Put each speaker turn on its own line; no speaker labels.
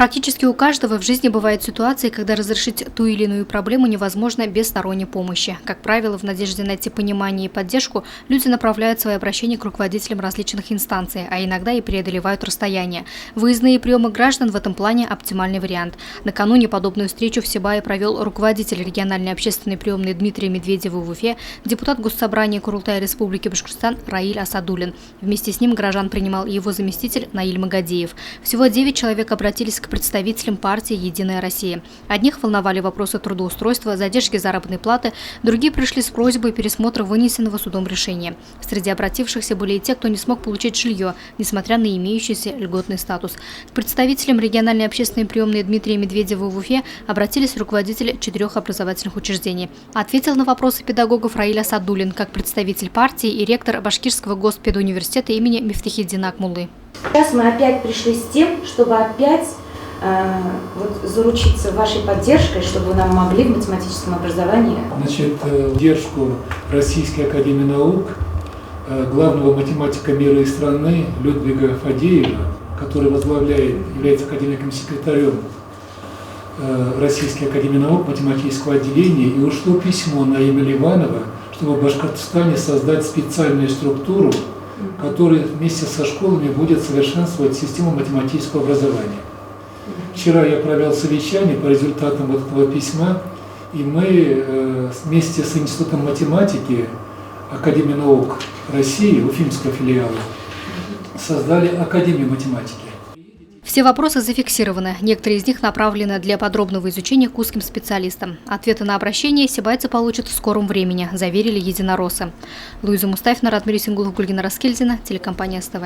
Практически у каждого в жизни бывают ситуации, когда разрешить ту или иную проблему невозможно без сторонней помощи. Как правило, в надежде найти понимание и поддержку, люди направляют свои обращения к руководителям различных инстанций, а иногда и преодолевают расстояние. Выездные приемы граждан в этом плане – оптимальный вариант. Накануне подобную встречу в Сибае провел руководитель региональной общественной приемной Дмитрия Медведева в Уфе, депутат Госсобрания Курултая Республики Башкортостан Раиль Асадуллин. Вместе с ним горожан принимал его заместитель Наиль Магадеев. Всего 9 человек обратились к представителям партии «Единая Россия». Одних волновали вопросы трудоустройства, задержки заработной платы, другие пришли с просьбой пересмотра вынесенного судом решения. Среди обратившихся были и те, кто не смог получить жилье, несмотря на имеющийся льготный статус. К представителям региональной общественной приемной Дмитрия Медведева в Уфе обратились руководители 4 образовательных учреждений. Ответил на вопросы педагогов Раиль Асадуллин как представитель партии и ректор Башкирского госпедуниверситета имени Мифтахиддина Акмуллы.
Сейчас мы опять пришли с тем, чтобы опять заручиться вашей поддержкой, чтобы вы нам могли в математическом образовании.
Поддержку Российской академии наук, главного математика мира и страны Людвига Фадеева, который является академическим секретарем Российской академии наук математического отделения, и ушло письмо на имя Ливанова, чтобы в Башкортостане создать специальную структуру, которая вместе со школами будет совершенствовать систему математического образования. Вчера я провел совещание по результатам этого письма, и мы вместе с Институтом математики Академии наук России, Уфимского филиала, создали Академию математики.
Все вопросы зафиксированы. Некоторые из них направлены для подробного изучения к узким специалистам. Ответы на обращения сибайцы получат в скором времени, заверили единороссы. Луиза Мустафина, Радмир Исенгулов, Гульгина Раскельдина, телекомпания СТВ.